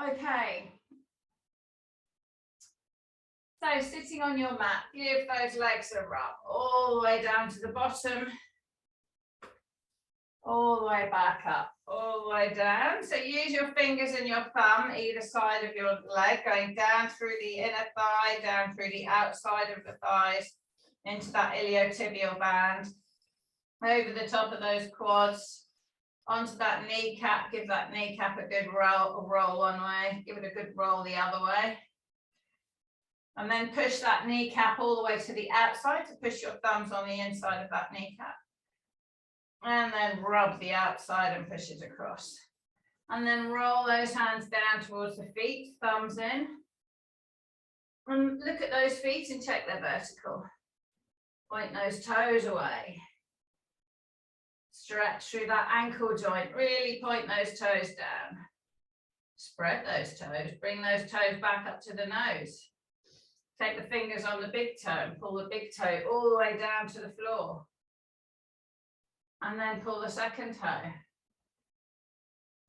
Okay. So sitting on your mat, give those legs a rub all the way down to the bottom, all the way back up, all the way down. So use your fingers and your thumb either side of your leg, going down through the inner thigh, down through the outside of the thighs, into that iliotibial band, over the top of those quads, onto that kneecap. Give that kneecap a good roll one way, give it a good roll the other way. And then push that kneecap all the way to the outside to push your thumbs on the inside of that kneecap. And then rub the outside and push it across. And then roll those hands down towards the feet, thumbs in. And look at those feet and check they're vertical. Point those toes away. Stretch through that ankle joint. Really point those toes down. Spread those toes. Bring those toes back up to the nose. Take the fingers on the big toe and pull the big toe all the way down to the floor. And then pull the second toe.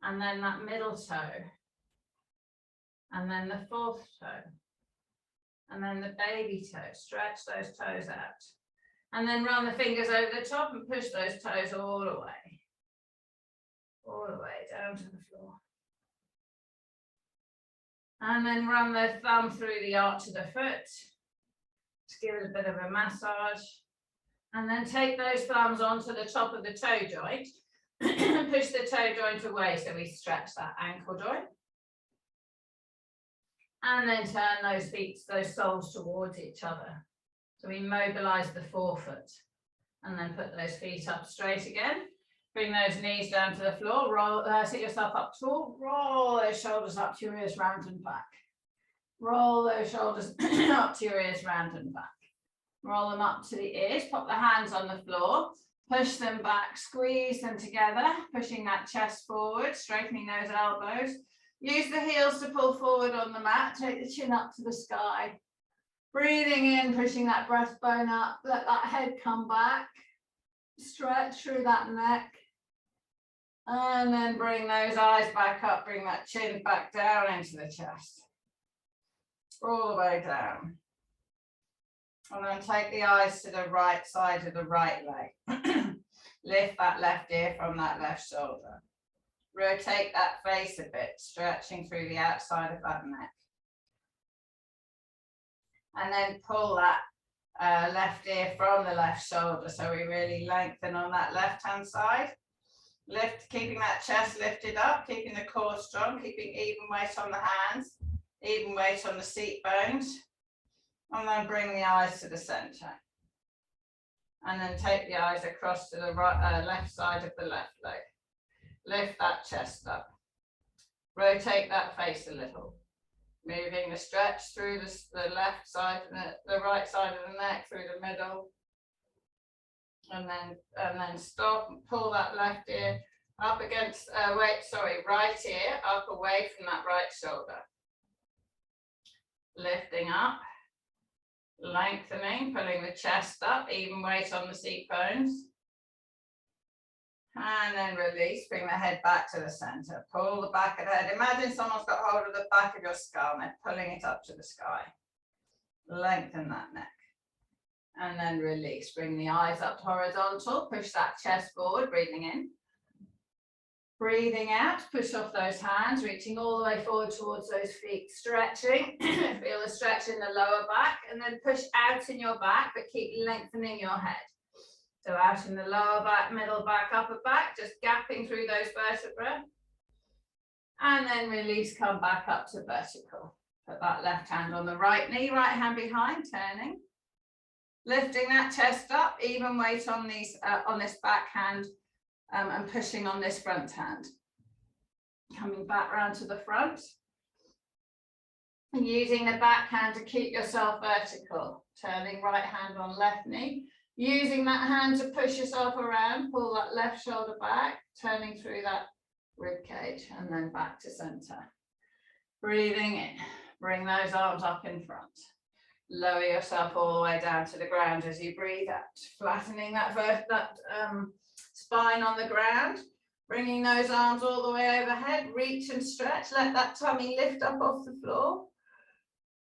And then that middle toe. And then the fourth toe. And then the baby toe. Stretch those toes out. And then run the fingers over the top and push those toes all the way. All the way down to the floor. And then run the thumb through the arch of the foot. Just give it a bit of a massage. And then take those thumbs onto the top of the toe joint and push the toe joint away so we stretch that ankle joint. And then turn those feet, those soles towards each other. So we mobilize the forefoot and then put those feet up straight again. Bring those knees down to the floor, roll, sit yourself up tall, roll those shoulders up to your ears, round and back. Roll those shoulders up to your ears, round and back. Roll them up to the ears, pop the hands on the floor, push them back, squeeze them together, pushing that chest forward, straightening those elbows. Use the heels to pull forward on the mat, take the chin up to the sky. Breathing in, pushing that breastbone up, let that head come back. Stretch through that neck. And then bring those eyes back up, bring that chin back down into the chest. All the way down. And then take the eyes to the right side of the right leg. Lift that left ear from that left shoulder. Rotate that face a bit, stretching through the outside of that neck. And then pull that left ear from the left shoulder, so we really lengthen on that left hand side. Lift, keeping that chest lifted up, keeping the core strong, keeping even weight on the hands, even weight on the seat bones. And then bring the eyes to the center. And then take the eyes across to the right, left side of the left leg. Lift that chest up. Rotate that face a little. Moving the stretch through the left side, the right side of the neck, through the middle. And then stop and pull that left ear up against, right ear up away from that right shoulder. Lifting up, lengthening, pulling the chest up, even weight on the seat bones. And then release, bring the head back to the center. Pull the back of the head. Imagine someone's got hold of the back of your skull and they're pulling it up to the sky. Lengthen that neck. And then release. Bring the eyes up horizontal. Push that chest forward, breathing in. Breathing out, push off those hands, reaching all the way forward towards those feet. Stretching. Feel the stretch in the lower back. And then push out in your back, but keep lengthening your head. So out in the lower back, middle back, upper back, just gapping through those vertebrae. And then release, come back up to vertical. Put that left hand on the right knee, right hand behind, turning. Lifting that chest up, even weight on these on this back hand and pushing on this front hand. Coming back round to the front. And using the back hand to keep yourself vertical. Turning right hand on left knee. Using that hand to push yourself around, pull that left shoulder back, turning through that rib cage and then back to center. Breathing in, bring those arms up in front. Lower yourself all the way down to the ground as you breathe out, flattening that spine on the ground. Bringing those arms all the way overhead, reach and stretch, let that tummy lift up off the floor.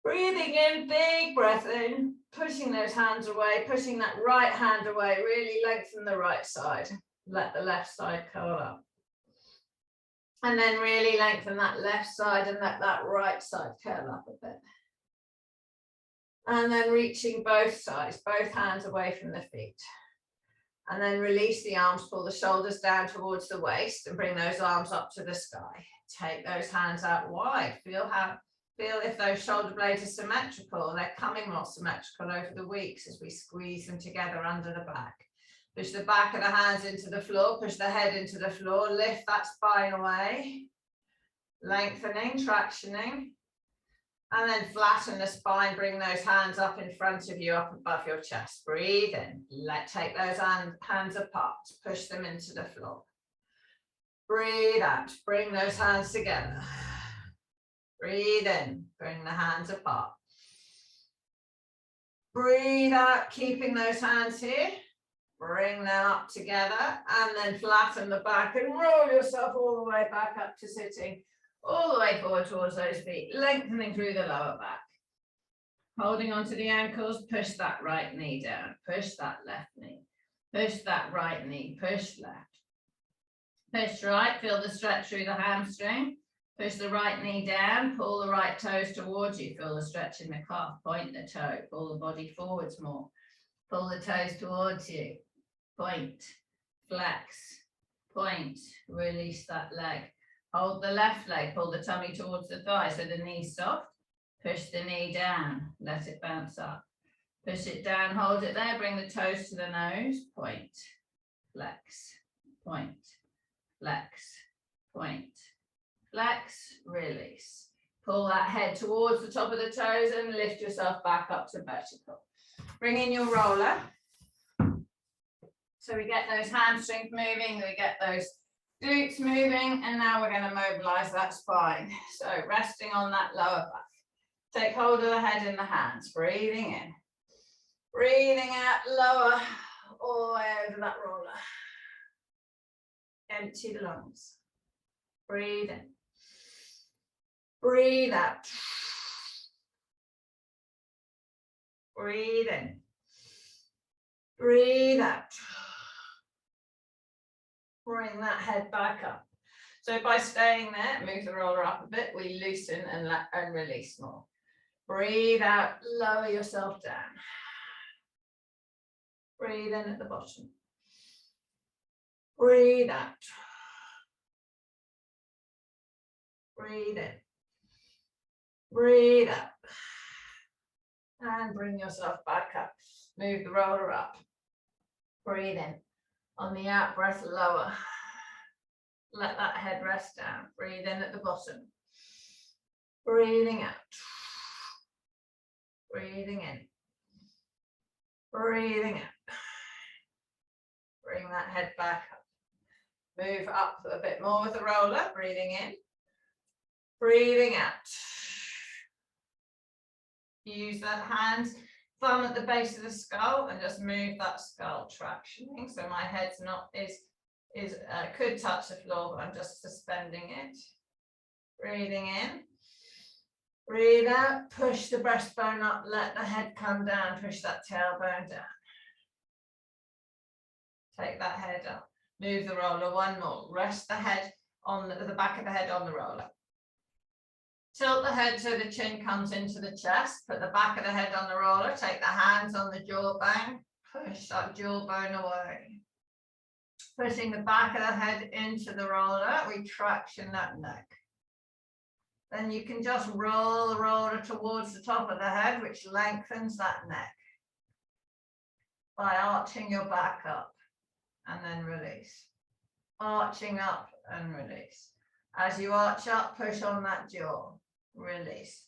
Breathing in, big breath in, pushing those hands away, pushing that right hand away, really lengthen the right side. Let the left side curl up. And then really lengthen that left side and let that right side curl up a bit. And then reaching both sides, both hands away from the feet. And then release the arms, pull the shoulders down towards the waist and bring those arms up to the sky. Take those hands out wide. Feel if those shoulder blades are symmetrical. They're coming more symmetrical over the weeks as we squeeze them together under the back. Push the back of the hands into the floor, push the head into the floor, lift that spine away. Lengthening, tractioning. And then flatten the spine, bring those hands up in front of you, up above your chest. Breathe in, take those hands apart, push them into the floor. Breathe out, bring those hands together. Breathe in, bring the hands apart. Breathe out, keeping those hands here. Bring them up together and then flatten the back and roll yourself all the way back up to sitting. All the way forward towards those feet, lengthening through the lower back. Holding onto the ankles, push that right knee down, push that left knee, push that right knee, push left. Push right, feel the stretch through the hamstring. Push the right knee down, pull the right toes towards you, feel the stretch in the calf, point the toe, pull the body forwards more. Pull the toes towards you, point, flex, point, release that leg. Hold the left leg, pull the tummy towards the thigh so the knee's soft. Push the knee down, let it bounce up. Push it down, hold it there, bring the toes to the nose, point, flex, point, flex, point, flex, release. Pull that head towards the top of the toes and lift yourself back up to vertical. Bring in your roller. So we get those hamstrings moving, we get those glutes moving, and now we're going to mobilize that spine. So resting on that lower back. Take hold of the head in the hands, breathing in. Breathing out, lower, all the way over that roller. Empty the lungs. Breathe in. Breathe out. Breathe in. Breathe out. Bring that head back up. So by staying there, move the roller up a bit, we loosen and release more. Breathe out, lower yourself down. Breathe in at the bottom. Breathe out. Breathe in. Breathe out. And bring yourself back up. Move the roller up. Breathe in. On the out breath, lower. Let that head rest down. Breathe in at the bottom. Breathing out. Breathing in. Breathing out. Bring that head back up. Move up a bit more with the roller. Breathing in. Breathing out. Use that hand, thumb at the base of the skull, and just move that skull tractioning. So my head's not could touch the floor, but I'm just suspending it. Breathing in. Breathe out. Push the breastbone up. Let the head come down. Push that tailbone down. Take that head up. Move the roller. One more. Rest the head on the back of the head on the roller. Tilt the head so the chin comes into the chest. Put the back of the head on the roller. Take the hands on the jawbone. Push that jawbone away. Pushing the back of the head into the roller. We traction that neck. Then you can just roll the roller towards the top of the head, which lengthens that neck by arching your back up and then release. Arching up and release. As you arch up, push on that jaw. Release.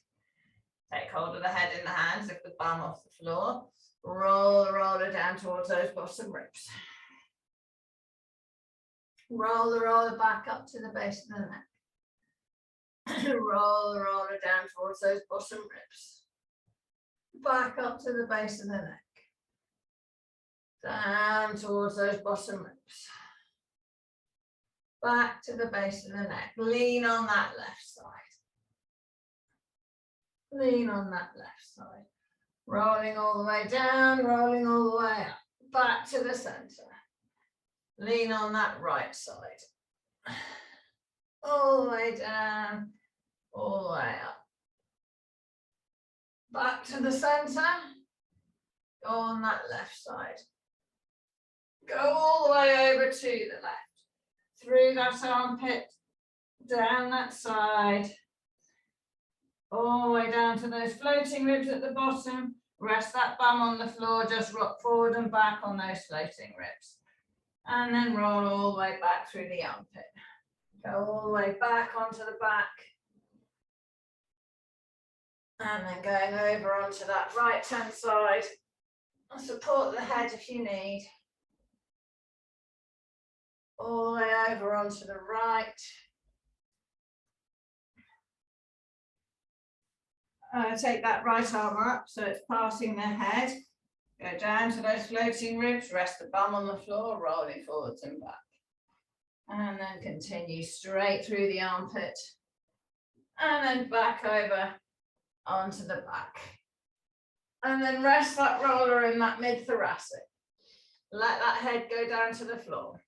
Take hold of the head in the hands, lift the bum off the floor. Roll the roller down towards those bottom ribs. Roll the roller back up to the base of the neck. Roll the roller down towards those bottom ribs. Back up to the base of the neck. Down towards those bottom ribs. back to the base of the neck. Lean on that left side. Lean on that left side. Rolling all the way down, rolling all the way up. Back to the center. Lean on that right side. All the way down, all the way up. Back to the center. Go on that left side. Go all the way over to the left. Through that armpit, down that side. All the way down to those floating ribs at the bottom. Rest that bum on the floor, just rock forward and back on those floating ribs. And then roll all the way back through the armpit. Go all the way back onto the back. And then going over onto that right hand side. Support the head if you need. All the way over onto the right. Take that right arm up so it's passing the head. Go down to those floating ribs, rest the bum on the floor, rolling forwards and back. And then continue straight through the armpit. And then back over onto the back. And then rest that roller in that mid-thoracic. Let that head go down to the floor.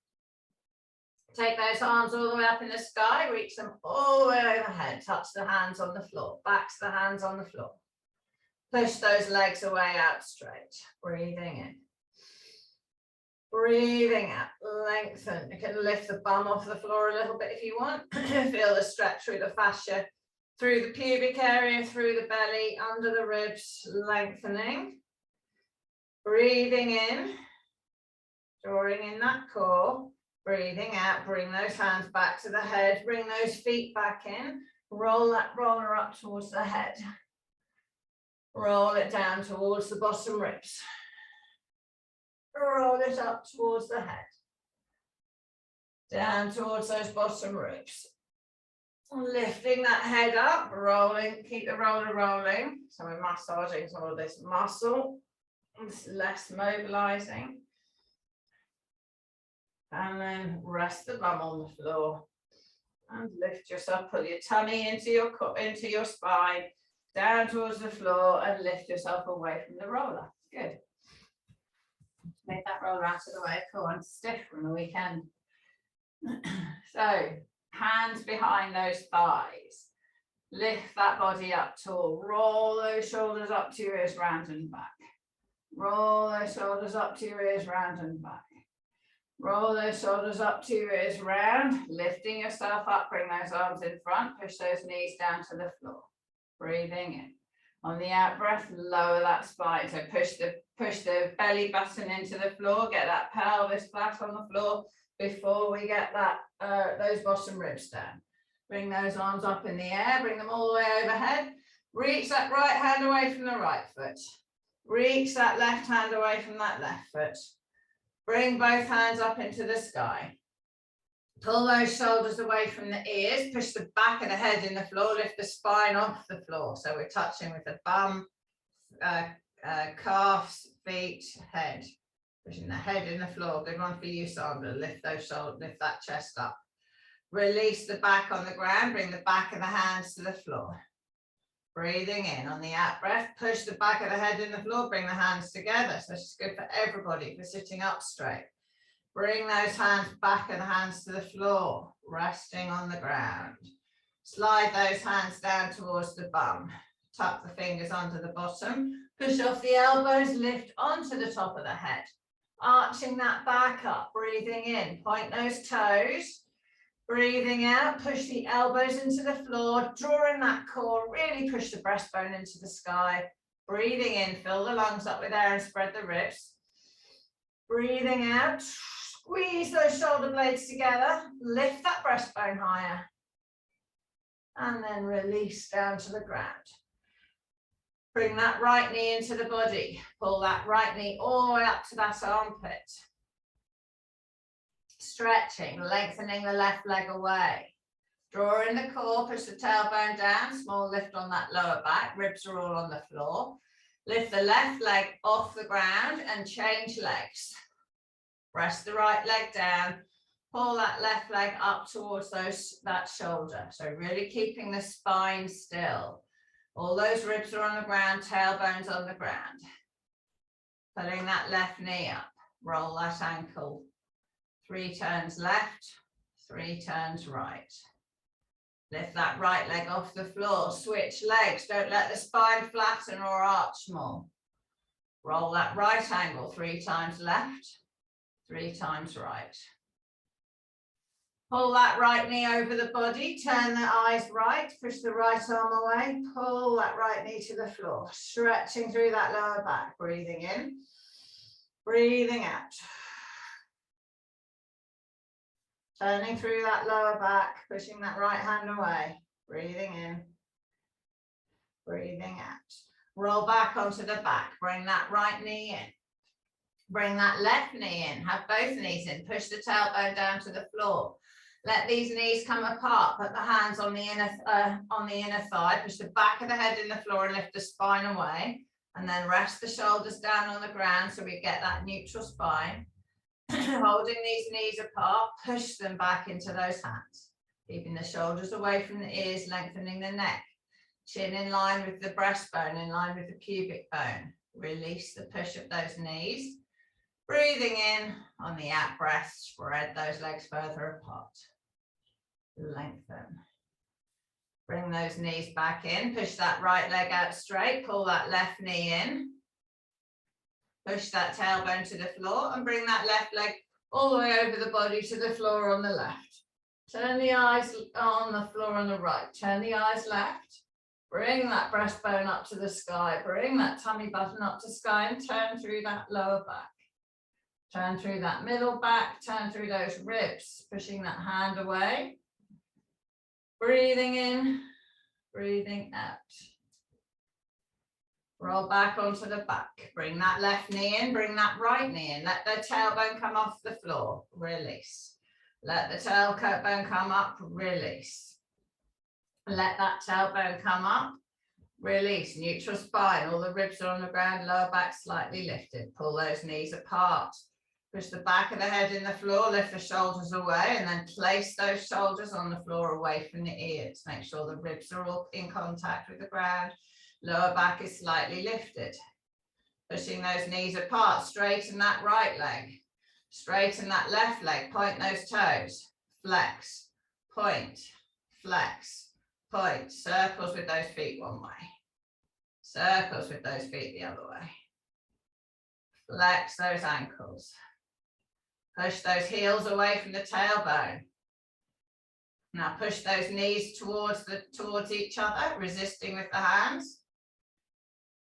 Take those arms all the way up in the sky, reach them all the way overhead, touch the hands on the floor, back to the hands on the floor. Push those legs away out straight, breathing in. Breathing out, lengthen. You can lift the bum off the floor a little bit if you want. Feel the stretch through the fascia, through the pubic area, through the belly, under the ribs, lengthening. Breathing in, drawing in that core. Breathing out, bring those hands back to the head, bring those feet back in, roll that roller up towards the head. Roll it down towards the bottom ribs. Roll it up towards the head. Down towards those bottom ribs. Lifting that head up, rolling, keep the roller rolling. So we're massaging some of this muscle. It's less mobilizing. And then rest the bum on the floor and lift yourself, pull your tummy into your spine, down towards the floor and lift yourself away from the roller. Good. Make that roller out of the way. Cool, I'm stiff from the weekend. So, hands behind those thighs. Lift that body up tall. Roll those shoulders up to your ears, round and back. Roll those shoulders up to your ears, round and back. Roll those shoulders up to your ears round, lifting yourself up, bring those arms in front, push those knees down to the floor. Breathing in. On the out breath, lower that spine. So push the belly button into the floor, get that pelvis flat on the floor before we get that those bottom ribs down. Bring those arms up in the air, bring them all the way overhead. Reach that right hand away from the right foot. Reach that left hand away from that left foot. Bring both hands up into the sky. Pull those shoulders away from the ears. Push the back of the head in the floor. Lift the spine off the floor. So we're touching with the bum, calves, feet, head. Pushing the head in the floor. Good one for you, Sandra. Lift those shoulders, lift that chest up. Release the back on the ground. Bring the back of the hands to the floor. Breathing in. On the out breath, push the back of the head in the floor, bring the hands together. So it's good for everybody for sitting up straight. Bring those hands back of the hands to the floor, resting on the ground. Slide those hands down towards the bum. Tuck the fingers under the bottom. Push off the elbows, lift onto the top of the head. Arching that back up, breathing in. Point those toes. Breathing out, push the elbows into the floor, drawing that core, really push the breastbone into the sky. Breathing in, fill the lungs up with air and spread the ribs. Breathing out, squeeze those shoulder blades together, lift that breastbone higher. And then release down to the ground. Bring that right knee into the body. Pull that right knee all the way up to that armpit. Stretching, lengthening the left leg away. Draw in the core, push the tailbone down, small lift on that lower back, ribs are all on the floor. Lift the left leg off the ground and change legs. Press the right leg down, pull that left leg up towards that shoulder. So really keeping the spine still. All those ribs are on the ground, tailbone's on the ground. Putting that left knee up, roll that ankle. 3 turns left, 3 turns right. Lift that right leg off the floor, switch legs, don't let the spine flatten or arch more. Roll that right angle 3 times left, 3 times right. Pull that right knee over the body, turn the eyes right, push the right arm away, pull that right knee to the floor, stretching through that lower back, breathing in, breathing out. Turning through that lower back, pushing that right hand away, breathing in, breathing out. Roll back onto the back, bring that right knee in. Bring that left knee in, have both knees in, push the tailbone down to the floor. Let these knees come apart, put the hands on the inner thigh, push the back of the head in the floor and lift the spine away. And then rest the shoulders down on the ground so we get that neutral spine. Holding these knees apart, push them back into those hands. Keeping the shoulders away from the ears, lengthening the neck. Chin in line with the breastbone, in line with the pubic bone. Release the push of those knees. Breathing in, on the out breath, spread those legs further apart. Lengthen. Bring those knees back in, push that right leg out straight, pull that left knee in. Push that tailbone to the floor and bring that left leg all the way over the body to the floor on the left. Turn the eyes on the floor on the right, turn the eyes left. Bring that breastbone up to the sky, bring that tummy button up to sky and turn through that lower back. Turn through that middle back, turn through those ribs, pushing that hand away. Breathing in, breathing out. Roll back onto the back. Bring that left knee in, bring that right knee in. Let the tailbone come off the floor, release. Let the tailbone come up, release. Let that tailbone come up, release. Neutral spine, all the ribs are on the ground, lower back slightly lifted. Pull those knees apart. Push the back of the head in the floor, lift the shoulders away, and then place those shoulders on the floor away from the ears. Make sure the ribs are all in contact with the ground. Lower back is slightly lifted. Pushing those knees apart, straighten that right leg. Straighten that left leg, point those toes. Flex, point, flex, point. Circles with those feet one way. Circles with those feet the other way. Flex those ankles. Push those heels away from the tailbone. Now push those knees towards each other, resisting with the hands.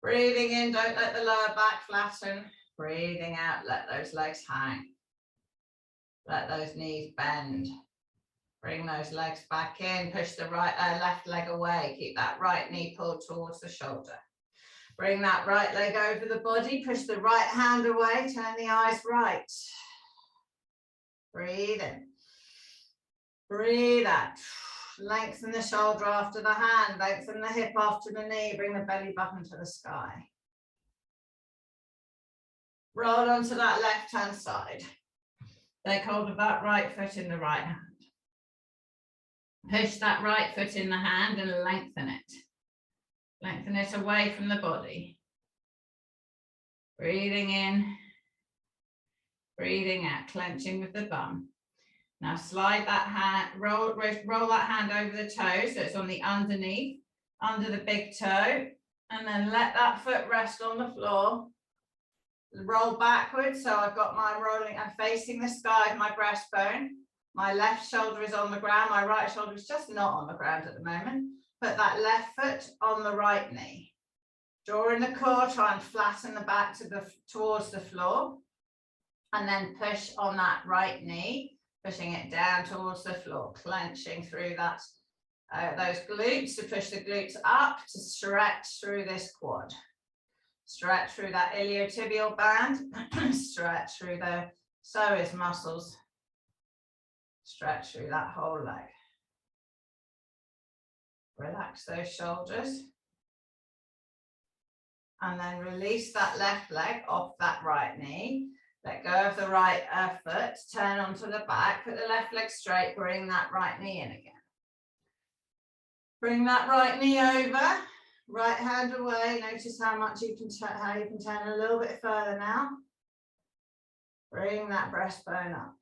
Breathing in, don't let the lower back flatten. Breathing out, let those legs hang. Let those knees bend. Bring those legs back in, push the left leg away. Keep that right knee pulled towards the shoulder. Bring that right leg over the body, push the right hand away, turn the eyes right. Breathe in. Breathe out. Lengthen the shoulder after the hand, lengthen the hip after the knee, bring the belly button to the sky. Roll onto that left hand side. Take hold of that right foot in the right hand. Push that right foot in the hand and lengthen it. Lengthen it away from the body. Breathing in, breathing out, clenching with the bum. Now slide that hand, roll that hand over the toe so it's on the underneath, under the big toe, and then let that foot rest on the floor. Roll backwards, so I've got my rolling, I'm facing the sky of my breastbone. My left shoulder is on the ground, my right shoulder is just not on the ground at the moment. Put that left foot on the right knee. Draw in the core, try and flatten the back towards the floor. And then push on that right knee, pushing it down towards the floor, clenching through that, those glutes to push the glutes up to stretch through this quad. Stretch through that iliotibial band, stretch through the psoas muscles, stretch through that whole leg. Relax those shoulders. And then release that left leg off that right knee. Let go of the right foot, turn onto the back, put the left leg straight, bring that right knee in again. Bring that right knee over, right hand away. Notice how much you can turn a little bit further now. Bring that breastbone up.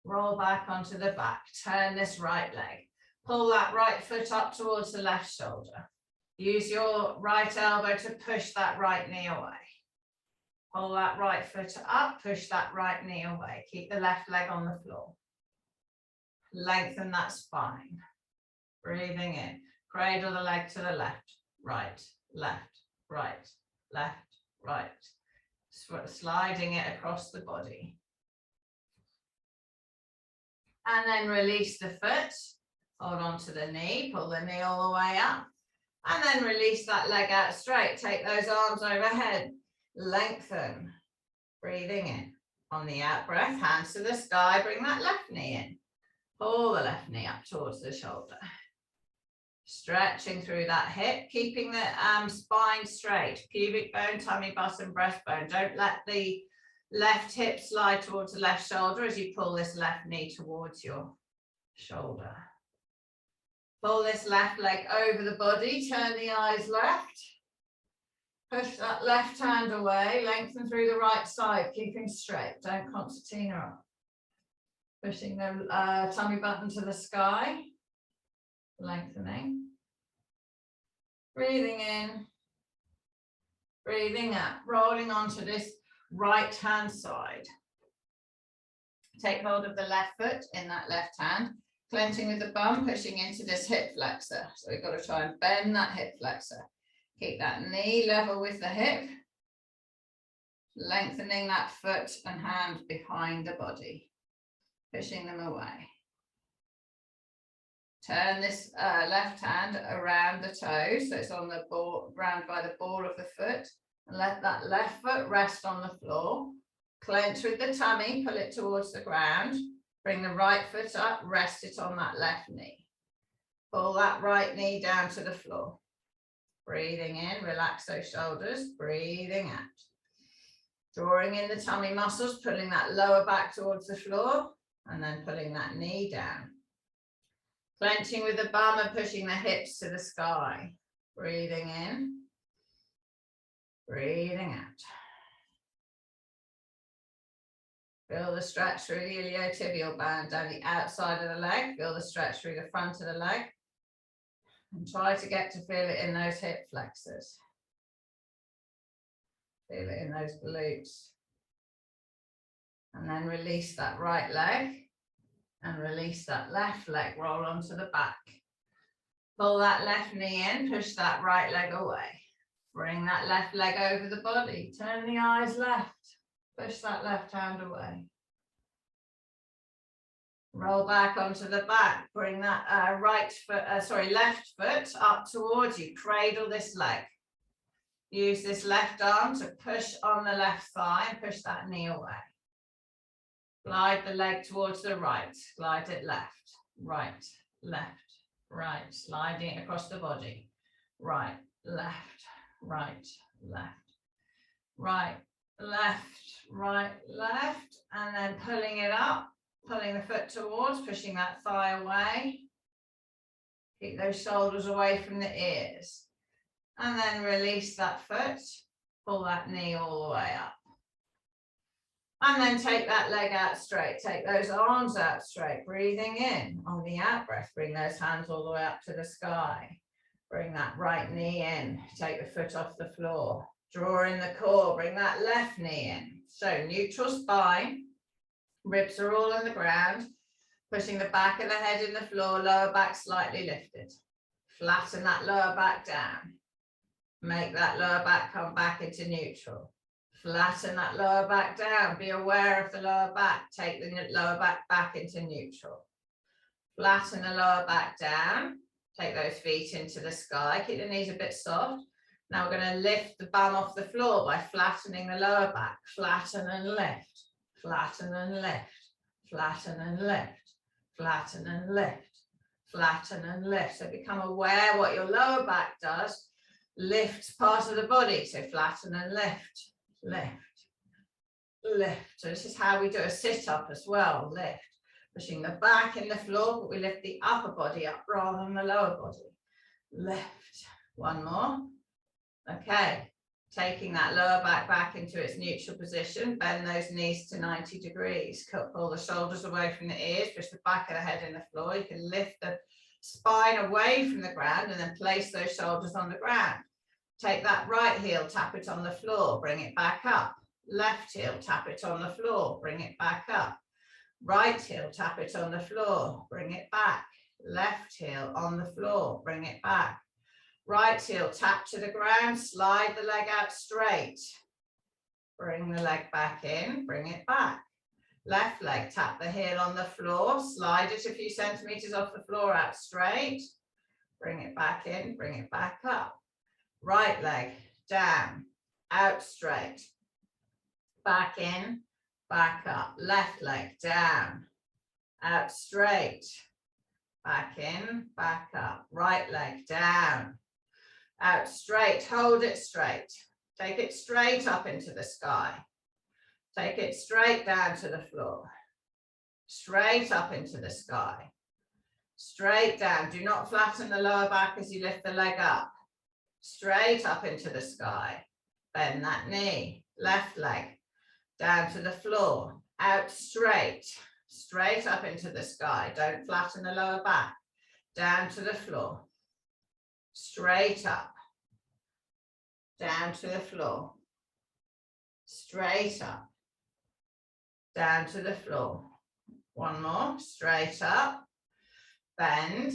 Roll back onto the back, turn this right leg. Pull that right foot up towards the left shoulder. Use your right elbow to push that right knee away. Pull that right foot up, push that right knee away. Keep the left leg on the floor. Lengthen that spine. Breathing in. Cradle the leg to the left, right, left, right, left, right. Sliding it across the body. And then release the foot. Hold on to the knee, pull the knee all the way up. And then release that leg out straight. Take those arms overhead. Lengthen, breathing in. On the out breath, hands to the sky, bring that left knee in. Pull the left knee up towards the shoulder. Stretching through that hip, keeping the spine straight. Pubic bone, tummy button, breastbone. Don't let the left hip slide towards the left shoulder as you pull this left knee towards your shoulder. Pull this left leg over the body, turn the eyes left. Push that left hand away, lengthen through the right side, keeping straight. Don't concertina up. Pushing the tummy button to the sky, lengthening. Breathing in, breathing out, rolling onto this right hand side. Take hold of the left foot in that left hand, clenching with the bum, pushing into this hip flexor. So we've got to try and bend that hip flexor. Keep that knee level with the hip, lengthening that foot and hand behind the body, pushing them away. Turn this left hand around the toe, so it's on the ground by the ball of the foot, and let that left foot rest on the floor. Clench with the tummy, pull it towards the ground. Bring the right foot up, rest it on that left knee. Pull that right knee down to the floor. Breathing in, relax those shoulders, breathing out. Drawing in the tummy muscles, pulling that lower back towards the floor, and then pulling that knee down. Clenching with the bum and pushing the hips to the sky. Breathing in, breathing out. Feel the stretch through the iliotibial band down the outside of the leg. Feel the stretch through the front of the leg. And try to get to feel it in those hip flexors. Feel it in those glutes. And then release that right leg. And release that left leg. Roll onto the back. Pull that left knee in. Push that right leg away. Bring that left leg over the body. Turn the eyes left. Push that left hand away. Roll back onto the back. Bring that left foot up towards you. Cradle this leg. Use this left arm to push on the left thigh and push that knee away. Glide the leg towards the right. Glide it left, right, left, right. Sliding it across the body. Right, left, right, left, right, left, right, left. And then pulling it up. Pulling the foot towards, pushing that thigh away. Keep those shoulders away from the ears. And then release that foot. Pull that knee all the way up. And then take that leg out straight. Take those arms out straight. Breathing in. On the out breath, bring those hands all the way up to the sky. Bring that right knee in. Take the foot off the floor. Draw in the core. Bring that left knee in. So neutral spine. Ribs are all on the ground, pushing the back of the head in the floor, lower back slightly lifted. Flatten that lower back down. Make that lower back come back into neutral. Flatten that lower back down. Be aware of the lower back. Take the lower back into neutral. Flatten the lower back down. Take those feet into the sky. Keep the knees a bit soft. Now we're going to lift the bum off the floor by flattening the lower back. Flatten and lift. Flatten and lift, flatten and lift, flatten and lift, flatten and lift. So become aware what your lower back does. Lift part of the body. So flatten and lift, lift, lift. So this is how we do a sit-up as well, lift. Pushing the back in the floor, but we lift the upper body up rather than the lower body. Lift. One more. Okay. Taking that lower back into its neutral position, bend those knees to 90 degrees. Pull the shoulders away from the ears, push the back of the head in the floor. You can lift the spine away from the ground and then place those shoulders on the ground. Take that right heel, tap it on the floor, bring it back up. Left heel, tap it on the floor, bring it back up. Right heel, tap it on the floor, bring it back. Left heel on the floor, bring it back. Right heel, tap to the ground, slide the leg out straight. Bring the leg back in, bring it back. Left leg, tap the heel on the floor, slide it a few centimeters off the floor out straight. Bring it back in, bring it back up. Right leg, down, out straight. Back in, back up. Left leg, down, out straight. Back in, back up. Right leg, down, out straight. Hold it straight. Take it straight up into the sky. Take it straight down to the floor. Straight up into the sky. Straight down. Do not flatten the lower back as you lift the leg up. Straight up into the sky. Bend that knee. Left leg down to the floor. Out straight. Straight up into the sky. Don't flatten the lower back. Down to the floor. Straight up. Down to the floor. Straight up. Down to the floor. One more. Straight up. Bend.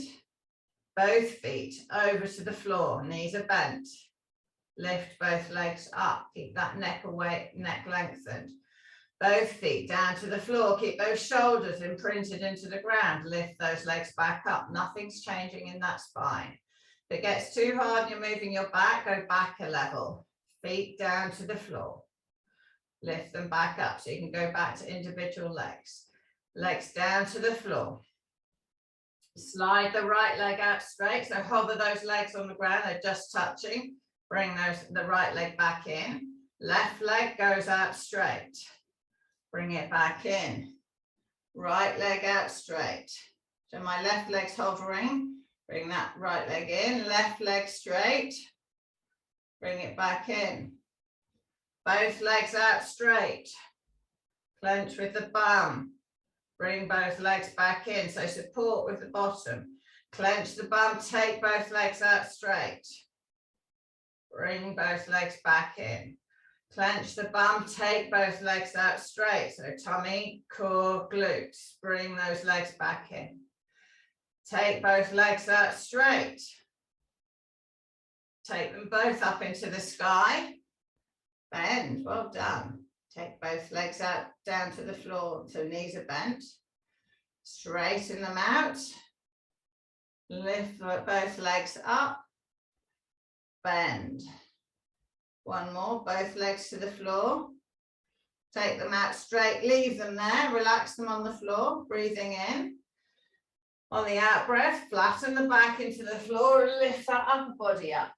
Both feet over to the floor. Knees are bent. Lift both legs up. Keep that neck away, neck lengthened. Both feet down to the floor. Keep those shoulders imprinted into the ground. Lift those legs back up. Nothing's changing in that spine. If it gets too hard and you're moving your back, go back a level. Feet down to the floor. Lift them back up so you can go back to individual legs. Legs down to the floor. Slide the right leg out straight. So hover those legs on the ground. They're just touching. Bring the right leg back in. Left leg goes out straight. Bring it back in. Right leg out straight. So my left leg's hovering. Bring that right leg in. Left leg straight. Bring it back in. Both legs out straight. Clench with the bum. Bring both legs back in. So support with the bottom. Clench the bum. Take both legs out straight. Bring both legs back in. Clench the bum, take both legs out straight. So tummy, core, glutes. Bring those legs back in. Take both legs out straight. Take them both up into the sky. Bend, well done. Take both legs out down to the floor so knees are bent. Straighten them out. Lift both legs up. Bend. One more, both legs to the floor. Take them out straight, leave them there, relax them on the floor, breathing in. On the out breath, flatten the back into the floor and lift that upper body up.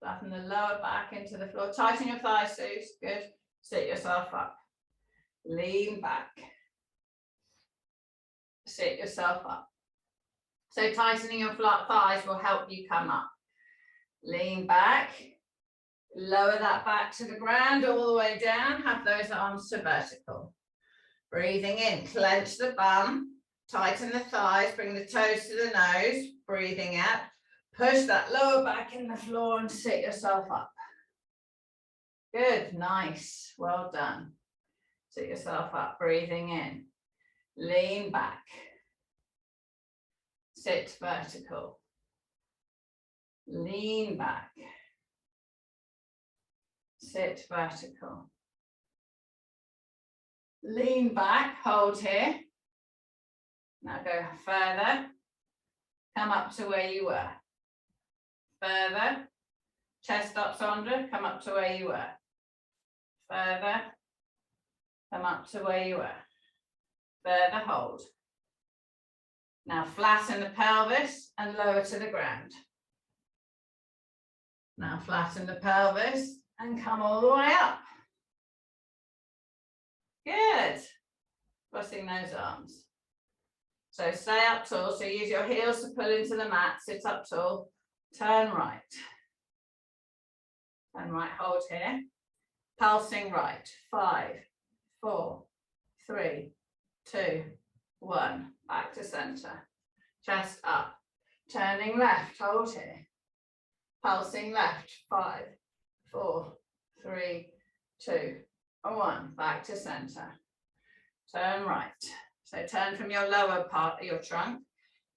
Flatten the lower back into the floor. Tighten your thighs, Suze. Good. Sit yourself up. Lean back. Sit yourself up. So tightening your flat thighs will help you come up. Lean back. Lower that back to the ground all the way down. Have those arms to vertical. Breathing in. Clench the bum. Tighten the thighs. Bring the toes to the nose. Breathing out. Push that lower back in the floor and sit yourself up. Good, nice, well done. Sit yourself up, breathing in. Lean back. Sit vertical. Lean back. Sit vertical. Lean back, hold here. Now go further. Come up to where you were. Further, chest up, Sandra, come up to where you were. Further, come up to where you were. Further, hold. Now flatten the pelvis and lower to the ground. Now flatten the pelvis and come all the way up. Good. Crossing those arms. So stay up tall. So use your heels to pull into the mat. Sit up tall. Turn right. Turn right. Hold here. Pulsing right. 5, 4, 3, 2, 1. Back to center. Chest up. Turning left. Hold here. Pulsing left. 5, 4, 3, 2, 1. Back to center. Turn right. So turn from your lower part of your trunk.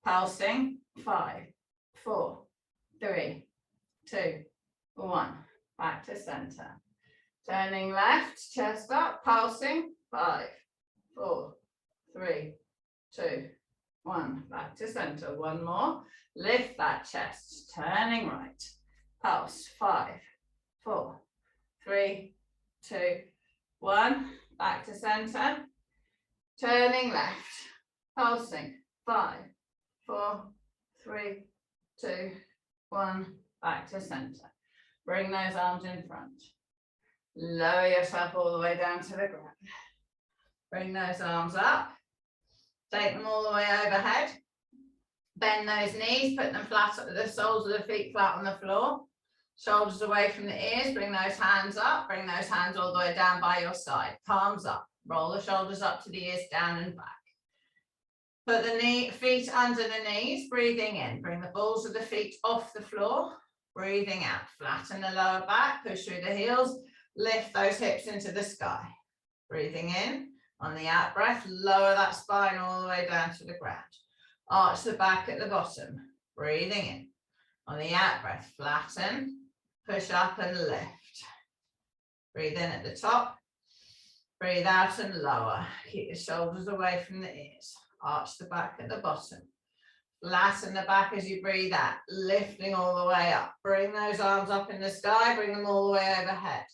Pulsing. 5, 4, 3, 2, 1. Back to center. Turning left. Chest up. Pulsing. 5, 4, 3, 2, 1. Back to center. One more. Lift that chest. Turning right. Pulse. 5, 4, 3, 2, 1. Back to center. Turning left. Pulsing. 5, 4, 3, 2, 1. Back to center. Bring those arms in front. Lower yourself all the way down to the ground. Bring those arms up. Take them all the way overhead. Bend those knees, put them flat, the soles of the feet flat on the floor. Shoulders away from the ears, bring those hands up. Bring those hands all the way down by your side. Palms up. Roll the shoulders up to the ears, down and back. Put the feet under the knees, breathing in. Bring the balls of the feet off the floor. Breathing out. Flatten the lower back, push through the heels. Lift those hips into the sky. Breathing in. On the out breath, lower that spine all the way down to the ground. Arch the back at the bottom. Breathing in. On the out breath, flatten, push up and lift. Breathe in at the top. Breathe out and lower. Keep your shoulders away from the ears. Arch the back at the bottom. Flatten the back as you breathe out, lifting all the way up. Bring those arms up in the sky, bring them all the way overhead.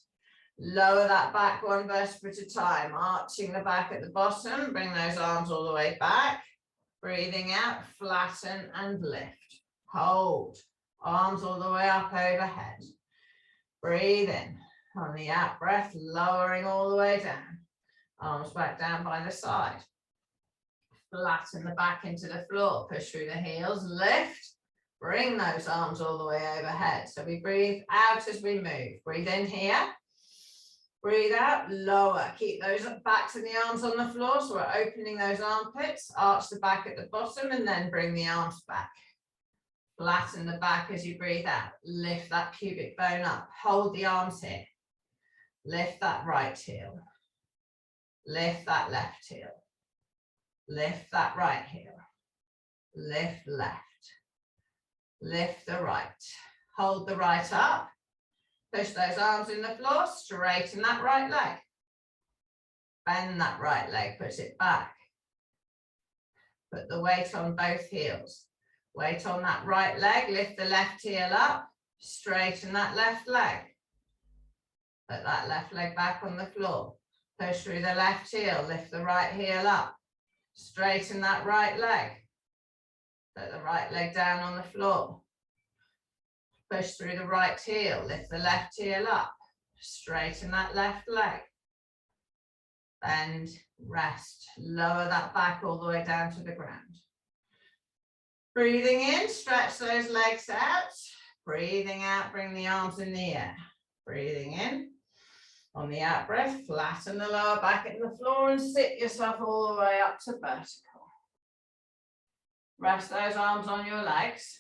Lower that back one vertebra at a time, arching the back at the bottom. Bring those arms all the way back. Breathing out, flatten and lift. Hold. Arms all the way up overhead. Breathe in. On the out breath, lowering all the way down. Arms back down by the side. Flatten the back into the floor. Push through the heels. Lift. Bring those arms all the way overhead. So we breathe out as we move. Breathe in here. Breathe out, lower. Keep those backs and the arms on the floor. So we're opening those armpits. Arch the back at the bottom and then bring the arms back. Flatten the back as you breathe out. Lift that pubic bone up. Hold the arms here. Lift that right heel. Lift that left heel. Lift that right heel. Lift left. Lift the right. Hold the right up. Push those arms in the floor. Straighten that right leg. Bend that right leg. Push it back. Put the weight on both heels. Weight on that right leg. Lift the left heel up. Straighten that left leg. Put that left leg back on the floor. Push through the left heel. Lift the right heel up. Straighten that right leg. Put the right leg down on the floor. Push through the right heel. Lift the left heel up. Straighten that left leg. Bend, rest. Lower that back all the way down to the ground. Breathing in, stretch those legs out. Breathing out, bring the arms in the air. Breathing in. On the out breath, flatten the lower back in the floor and sit yourself all the way up to vertical. Rest those arms on your legs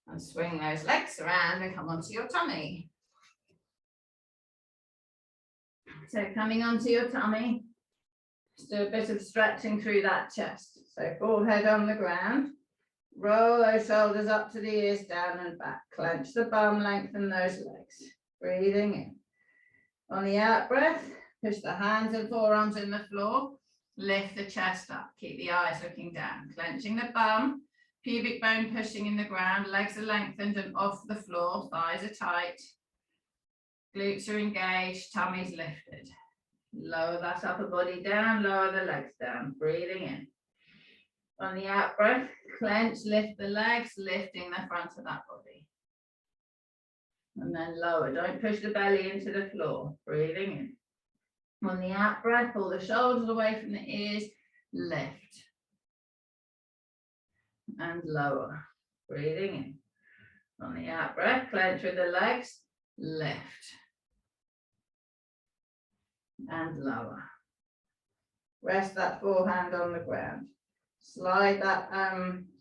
and swing those legs around and come onto your tummy. So coming onto your tummy, just do a bit of stretching through that chest. So forehead on the ground, roll those shoulders up to the ears, down and back. Clench the bum, lengthen those legs. Breathing in. On the out breath, push the hands and forearms in the floor. Lift the chest up. Keep the eyes looking down. Clenching the bum, pubic bone pushing in the ground. Legs are lengthened and off the floor. Thighs are tight. Glutes are engaged. Tummy's lifted. Lower that upper body down. Lower the legs down. Breathing in. On the out breath, clench, lift the legs, lifting the front of that body. And then lower. Don't push the belly into the floor. Breathing in. On the out breath, pull the shoulders away from the ears, lift and lower. Breathing in. On the out breath, clench with the legs, lift and lower. Rest that forehand on the ground. Slide that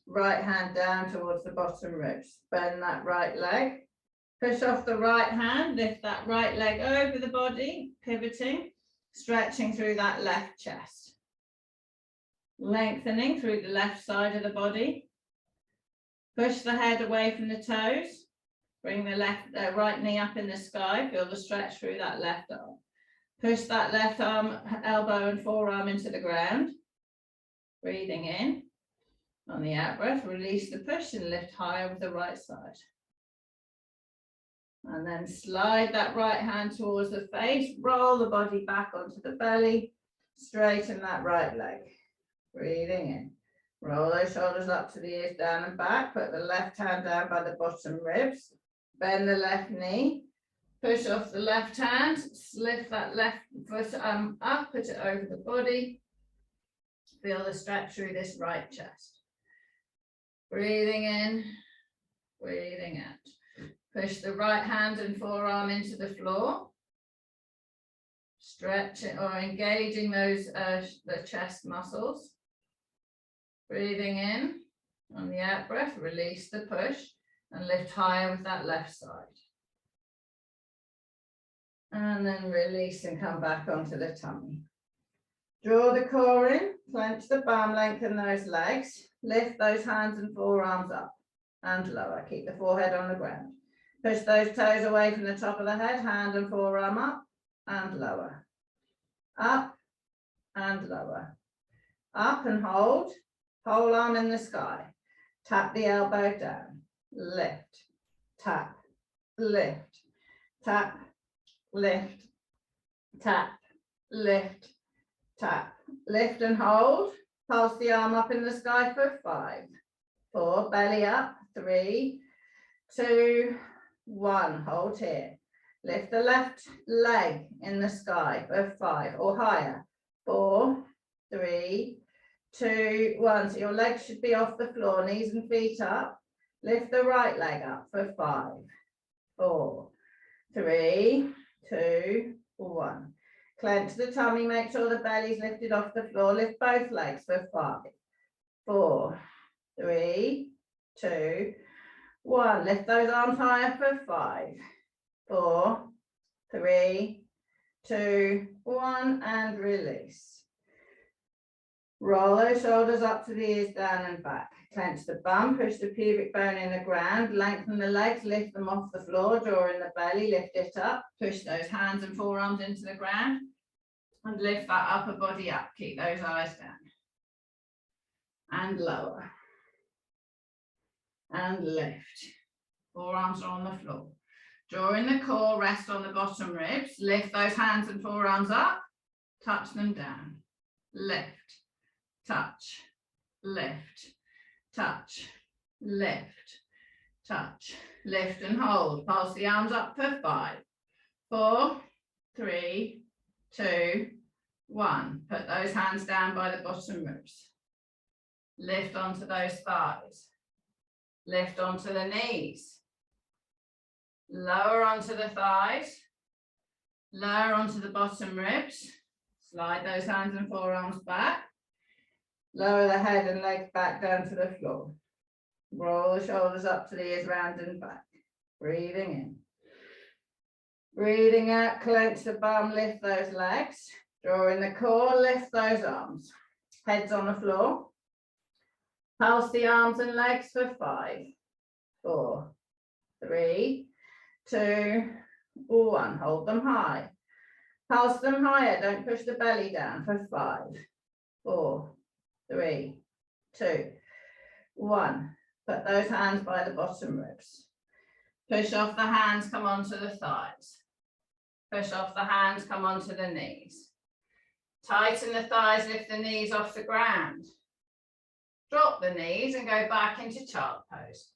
right hand down towards the bottom ribs. Bend that right leg. Push off the right hand, lift that right leg over the body, pivoting, stretching through that left chest. Lengthening through the left side of the body. Push the head away from the toes. Bring the right knee up in the sky. Feel the stretch through that left arm. Push that left arm, elbow and forearm into the ground. Breathing in. On the out breath, release the push and lift higher with the right side. And then slide that right hand towards the face. Roll the body back onto the belly. Straighten that right leg. Breathing in. Roll those shoulders up to the ears, down and back. Put the left hand down by the bottom ribs. Bend the left knee. Push off the left hand. Lift that left foot up. Put it over the body. Feel the stretch through this right chest. Breathing in. Breathing out. Push the right hand and forearm into the floor. Stretching or engaging those the chest muscles. Breathing in. On the out breath, release the push and lift higher with that left side. And then release and come back onto the tummy. Draw the core in, clench the bum, lengthen those legs, lift those hands and forearms up and lower. Keep the forehead on the ground. Push those toes away from the top of the head, hand and forearm up and lower. Up and lower. Up and hold, whole arm in the sky. Tap the elbow down, lift, tap, lift, tap, lift, tap, lift, tap, lift and hold. Pulse the arm up in the sky for 5, 4, belly up, 3, 2, 1, hold here. Lift the left leg in the sky for 5 or higher. 4, 3, 2, 1. So your legs should be off the floor, knees and feet up. Lift the right leg up for 5, 4, 3, 2, 1. Clench the tummy, make sure the belly's lifted off the floor. Lift both legs for 5, 4, 3, 2, 1. Lift those arms higher for 5, 4, 3, 2, 1, and release. Roll those shoulders up to the ears, down and back. Clench the bum, push the pubic bone in the ground, lengthen the legs, lift them off the floor, draw in the belly, lift it up, push those hands and forearms into the ground, and lift that upper body up. Keep those eyes down. And lower. And lift. Forearms are on the floor. Draw in the core, rest on the bottom ribs, lift those hands and forearms up, touch them down. Lift, touch, lift, touch, lift, touch, lift and hold. Pulse the arms up for 5, 4, 3, 2, 1. Put those hands down by the bottom ribs. Lift onto those thighs. Lift onto the knees. Lower onto the thighs. Lower onto the bottom ribs. Slide those hands and forearms back. Lower the head and legs back down to the floor. Roll the shoulders up to the ears, round and back. Breathing in. Breathing out, clench the bum, lift those legs. Draw in the core, lift those arms. Heads on the floor. Pulse the arms and legs for 5, 4, 3, 2, 1. Hold them high. Pulse them higher. Don't push the belly down for 5, 4, 3, 2, 1. Put those hands by the bottom ribs. Push off the hands, come onto the thighs. Push off the hands, come onto the knees. Tighten the thighs, lift the knees off the ground. Drop the knees and go back into child pose.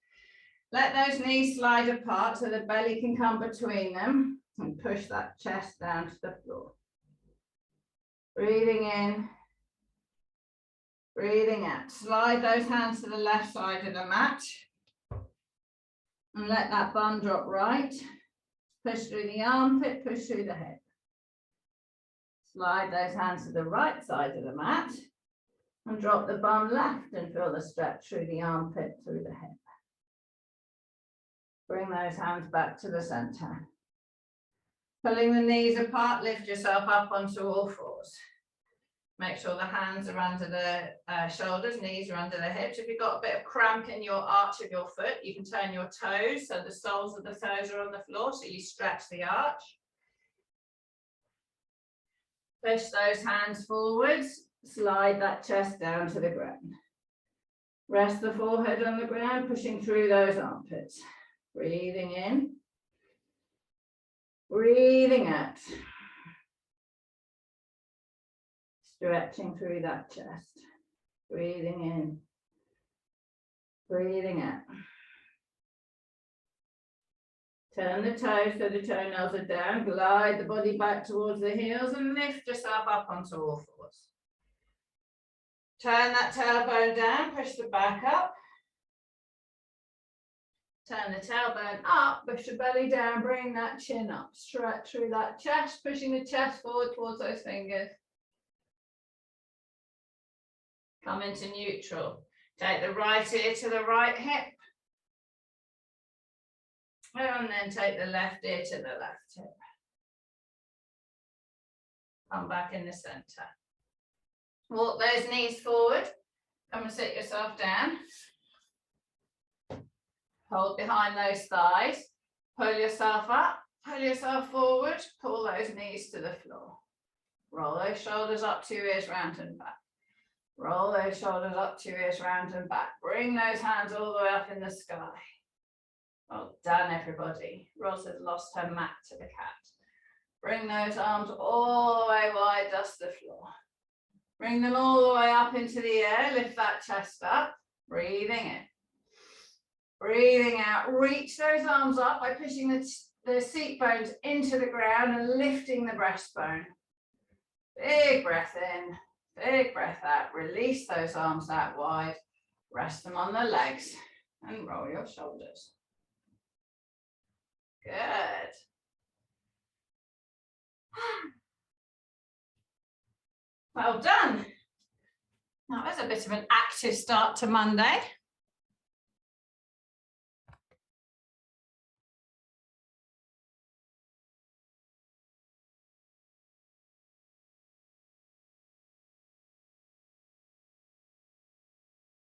Let those knees slide apart so the belly can come between them and push that chest down to the floor. Breathing in. Breathing out. Slide those hands to the left side of the mat. And let that bum drop right. Push through the armpit, push through the hip. Slide those hands to the right side of the mat. And drop the bum left and feel the stretch through the armpit, through the hip. Bring those hands back to the center. Pulling the knees apart, lift yourself up onto all fours. Make sure the hands are under the shoulders, knees are under the hips. If you've got a bit of cramp in your arch of your foot, you can turn your toes so the soles of the toes are on the floor, so you stretch the arch. Push those hands forwards, slide that chest down to the ground. Rest the forehead on the ground, pushing through those armpits. Breathing in. Breathing out. Stretching through that chest. Breathing in. Breathing out. Turn the toes so the toenails are down. Glide the body back towards the heels and lift yourself up onto all fours. Turn that tailbone down, push the back up. Turn the tailbone up, push the belly down, bring that chin up. Stretch through that chest, pushing the chest forward towards those fingers. Come into neutral. Take the right ear to the right hip. And then take the left ear to the left hip. Come back in the center. Walk those knees forward. Come and sit yourself down. Hold behind those thighs. Pull yourself up. Pull yourself forward. Pull those knees to the floor. Roll those shoulders up, 2 ears round and back. Roll those shoulders up, 2 ears round and back. Bring those hands all the way up in the sky. Well done, everybody. Ros has lost her mat to the cat. Bring those arms all the way wide, dust the floor. Bring them all the way up into the air. Lift that chest up. Breathing in. Breathing out. Reach those arms up by pushing the seat bones into the ground and lifting the breastbone. Big breath in. Big breath out. Release those arms out wide. Rest them on the legs and roll your shoulders. Good. Well done. That was a bit of an active start to Monday.